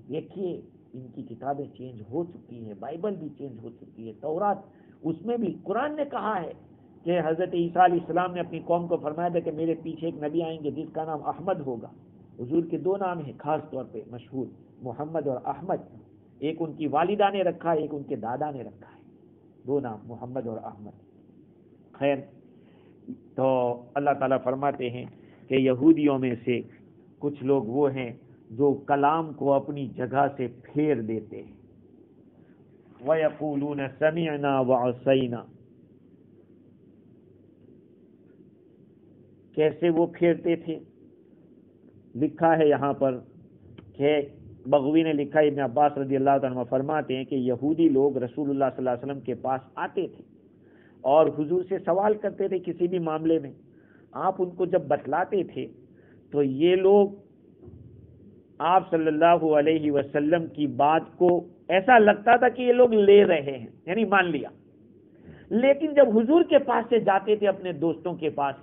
دیکھیے ان کی کتابیں چینج ہو چکی ہیں، بائبل بھی چینج ہو چکی ہے، تورات، اس میں بھی قرآن نے کہا ہے کہ حضرت عیسیٰ علیہ السلام نے اپنی قوم کو فرمایا تھا کہ میرے پیچھے ایک نبی آئیں گے جس کا نام احمد ہوگا۔ حضور کے 2 نام ہیں خاص طور پہ مشہور، محمد اور احمد، ایک ان کی والدہ نے رکھا ہے، ایک ان کے دادا نے رکھا ہے، 2 نام محمد اور احمد۔ خیر، تو اللہ تعالیٰ فرماتے ہیں کہ یہودیوں میں سے کچھ لوگ وہ ہیں جو کلام کو اپنی جگہ سے پھیر دیتے ہیں، وَيَقُولُونَ سَمِعْنَا وَعَصَيْنَا۔ کیسے وہ پھیرتے تھے؟ لکھا ہے یہاں پر کہ بغوی نے لکھا ہے، ابن عباس رضی اللہ عنہ فرماتے ہیں کہ یہودی لوگ رسول اللہ صلی اللہ علیہ وسلم کے پاس آتے تھے اور حضور سے سوال کرتے تھے کسی بھی معاملے میں، آپ ان کو جب بتلاتے تھے تو یہ لوگ آپ صلی اللہ علیہ وسلم کی بات کو ایسا لگتا تھا کہ یہ لوگ لے رہے ہیں، یعنی مان لیا، لیکن جب حضور کے پاس سے جاتے تھے اپنے دوستوں کے پاس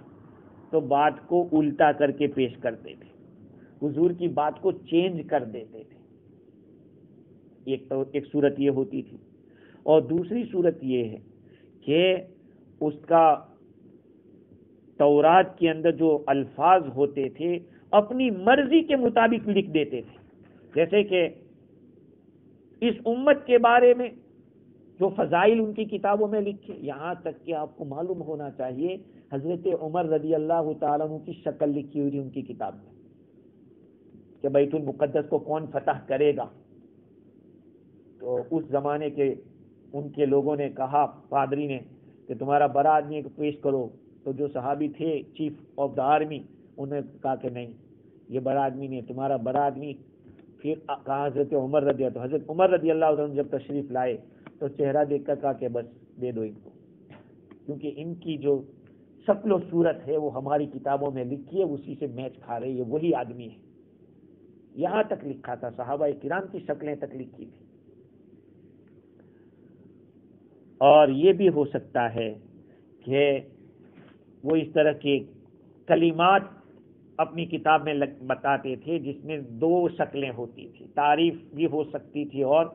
تو بات کو الٹا کر کے پیش کرتے تھے، حضور کی بات کو چینج کر دیتے تھے۔ ایک صورت یہ ہوتی تھی، اور دوسری صورت یہ ہے کہ اس کا تورات کے اندر جو الفاظ ہوتے تھے اپنی مرضی کے مطابق لکھ دیتے تھے، جیسے کہ اس امت کے بارے میں جو فضائل ان کی کتابوں میں لکھے، یہاں تک کہ آپ کو معلوم ہونا چاہیے حضرت عمر رضی اللہ تعالیٰ عنہ کی شکل لکھی ہوئی تھی ان کی کتاب میں کہ بیت المقدس کو کون فتح کرے گا۔ تو اس زمانے کے ان کے لوگوں نے کہا، پادری نے، کہ تمہارا بڑا آدمی کو پیش کرو، تو جو صحابی تھے چیف آف دا آرمی انہوں نے کہا کہ نہیں، یہ بڑا آدمی نہیں، تمہارا بڑا آدمی۔ پھر کہا حضرت عمر رضی اللہ، تو حضرت عمر رضی اللہ عنہ جب تشریف لائے تو چہرہ دیکھ کر کہا کہ بس دے دو ان کو، کیونکہ ان کی جو شکل و صورت ہے وہ ہماری کتابوں میں لکھی ہے، اسی سے میچ کھا رہی ہے، وہی آدمی ہے۔ یہاں تک لکھا تھا، صحابہ کرام کی شکلیں تک لکھی تھی۔ اور یہ بھی ہو سکتا ہے کہ وہ اس طرح کے کلمات اپنی کتاب میں بتاتے تھے جس میں 2 شکلیں ہوتی تھی، تعریف بھی ہو سکتی تھی اور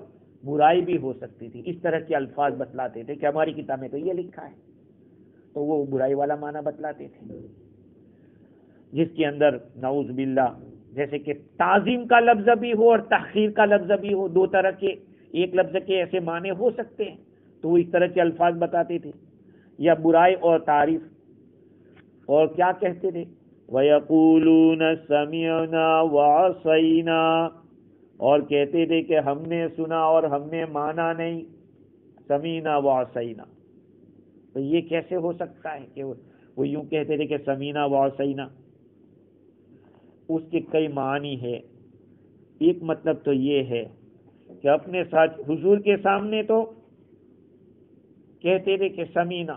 برائی بھی ہو سکتی تھی، اس طرح کے الفاظ بتلاتے تھے کہ ہماری کتاب میں تو یہ لکھا ہے، تو وہ برائی والا معنی بتلاتے تھے، جس کے اندر نعوذ باللہ جیسے کہ تعظیم کا لفظ بھی ہو اور تحقیر کا لفظ بھی ہو، 2 طرح کے ایک لفظ کے ایسے معنی ہو سکتے ہیں، تو وہ اس طرح کے الفاظ بتاتے تھے، یا برائی اور تعریف۔ اور کیا کہتے تھے؟ وَيَقُولُونَ سَمِعْنَا وَعَصَيْنَا، اور کہتے تھے کہ ہم نے سنا اور ہم نے مانا نہیں، سَمِعْنَا وَعَصَيْنَا۔ تو یہ کیسے ہو سکتا ہے کہ وہ یوں کہتے تھے کہ سَمِعْنَا وَعَصَيْنَا؟ اس کے کئی معنی ہے۔ ایک مطلب تو یہ ہے کہ اپنے ساتھ حضور کے سامنے تو کہتے تھے کہ سمینا،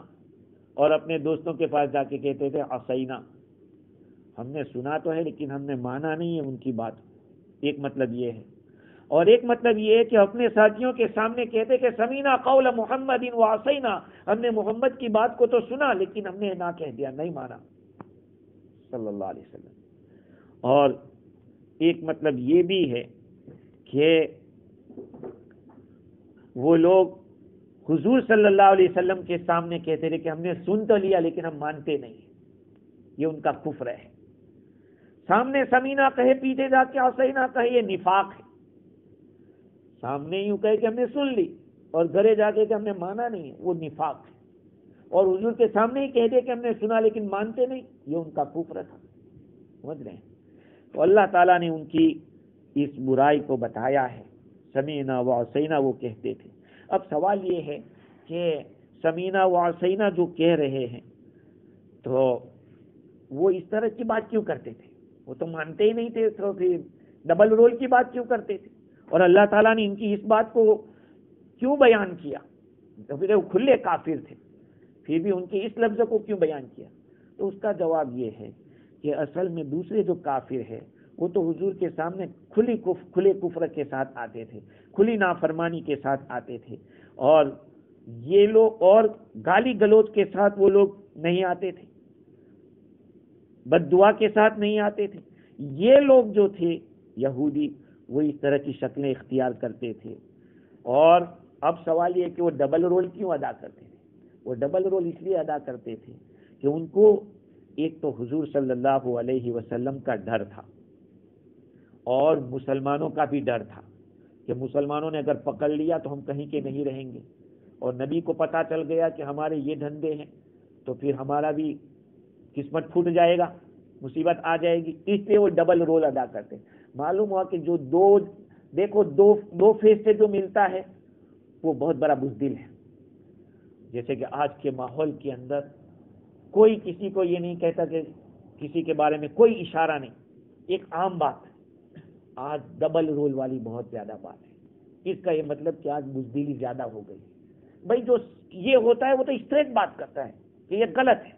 اور اپنے دوستوں کے پاس جا کے کہتے تھے عصینا، ہم نے سنا تو ہے لیکن ہم نے مانا نہیں ہے ان کی بات۔ ایک مطلب یہ ہے۔ اور ایک مطلب یہ ہے کہ اپنے ساتھیوں کے سامنے کہتے کہ سمینا قول محمد وعصینا، ہم نے محمد کی بات کو تو سنا لیکن ہم نے نہ کہہ دیا، نہیں مانا صلی اللہ علیہ وسلم۔ اور ایک مطلب یہ بھی ہے کہ وہ لوگ حضور صلی اللہ علیہ وسلم کے سامنے کہتے تھے کہ ہم نے سن تو لیا لیکن ہم مانتے نہیں، یہ ان کا کفر ہے۔ سامنے سمینا کہے پیچھے جا کے عصینا کہے، یہ نفاق ہے۔ سامنے یوں کہے کہ ہم نے سن لی اور گھرے جا کے کہ ہم نے مانا نہیں، وہ نفاق ہے۔ اور حضور کے سامنے ہی کہہ دے کہ ہم نے سنا لیکن مانتے نہیں، یہ ان کا کفر تھا۔ سمجھ رہے ہیں؟ تو اللہ تعالیٰ نے ان کی اس برائی کو بتایا ہے، سمینا وعصینا وہ کہتے تھے۔ اب سوال یہ ہے کہ سمینا وعصینا جو کہہ رہے ہیں تو وہ اس طرح کی بات کیوں کرتے تھے؟ وہ تو مانتے ہی نہیں تھے، تو پھر ڈبل رول کی بات کیوں کرتے تھے؟ اور اللہ تعالیٰ نے ان کی اس بات کو کیوں بیان کیا؟ تو پھر وہ کھلے کافر تھے، پھر بھی ان کے اس لفظ کو کیوں بیان کیا؟ تو اس کا جواب یہ ہے کہ اصل میں دوسرے جو کافر ہے وہ تو حضور کے سامنے کھلے کفر کے ساتھ آتے تھے، کھلی نافرمانی کے ساتھ آتے تھے، اور یہ لوگ اور گالی گلوچ کے ساتھ وہ لوگ نہیں آتے تھے، بد دعا کے ساتھ نہیں آتے تھے۔ یہ لوگ جو تھے یہودی وہ اس طرح کی شکلیں اختیار کرتے تھے۔ اور اب سوال یہ کہ وہ ڈبل رول کیوں ادا کرتے تھے؟ وہ ڈبل رول اس لیے ادا کرتے تھے کہ ان کو ایک تو حضور صلی اللہ علیہ وسلم کا ڈر تھا اور مسلمانوں کا بھی ڈر تھا کہ مسلمانوں نے اگر پکڑ لیا تو ہم کہیں کے نہیں رہیں گے، اور نبی کو پتہ چل گیا کہ ہمارے یہ دھندے ہیں تو پھر ہمارا بھی قسمت پھوٹ جائے گا، مصیبت آ جائے گی، اس لیے وہ ڈبل رول ادا کرتے۔ معلوم ہوا کہ جو دو فیس سے جو ملتا ہے وہ بہت بڑا بزدل ہے۔ جیسے کہ آج کے ماحول کے اندر کوئی کسی کو یہ نہیں کہتا کہ کسی کے بارے میں کوئی اشارہ نہیں، ایک عام بات ہے۔ آج ڈبل رول والی بہت زیادہ بات ہے۔ اس کا یہ مطلب کہ آج بزدلی زیادہ ہو گئی۔ بھائی جو یہ ہوتا ہے وہ تو اسٹریٹ بات کرتا ہے کہ یہ غلط ہے،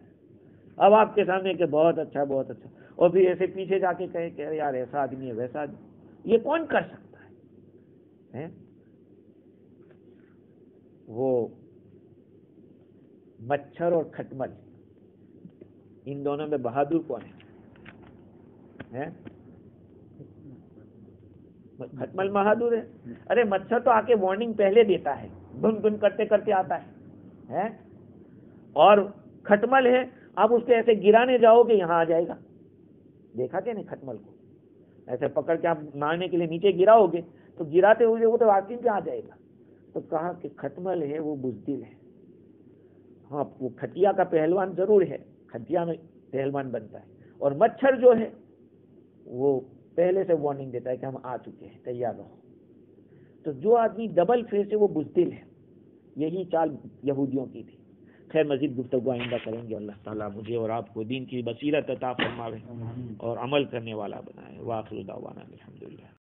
اب آپ کے سامنے کہ بہت اچھا بہت اچھا، اور پھر ایسے پیچھے جا کے کہے کہ یار ایسا آدمی ہے ویسا آدمی، یہ کون کر سکتا ہے؟ وہ مچھر اور کھٹمل، ان دونوں میں بہادر کون ہے؟ کھٹمل بہادر ہے؟ ارے مچھر تو آ کے وارننگ پہلے دیتا ہے، دن دن کرتے کرتے آتا ہے، اور کھٹمل ہے آپ اس کے ایسے گرانے جاؤ گے یہاں آ جائے گا۔ دیکھا کہ نہیں کھٹمل کو ایسے پکڑ کے آپ مارنے کے لیے نیچے گراؤ گے تو گراتے ہوئے وہ تو واقعی پہ آ جائے گا۔ تو کہا کہ کھٹمل ہے وہ بزدل ہے۔ ہاں وہ کھٹیا کا پہلوان ضرور ہے، کھٹیا میں پہلوان بنتا ہے، اور مچھر جو ہے وہ پہلے سے وارننگ دیتا ہے کہ ہم آ چکے ہیں، تیار رہو۔ تو جو آدمی ڈبل فیس ہے وہ بزدل ہے۔ یہی چال یہودیوں کی تھی۔ خیر مزید گفتگو آئندہ کریں گے۔ اللہ تعالیٰ مجھے اور آپ کو دین کی بصیرت عطا فرماوے اور عمل کرنے والا بنائے۔ وآخر دعوانا الحمدللہ۔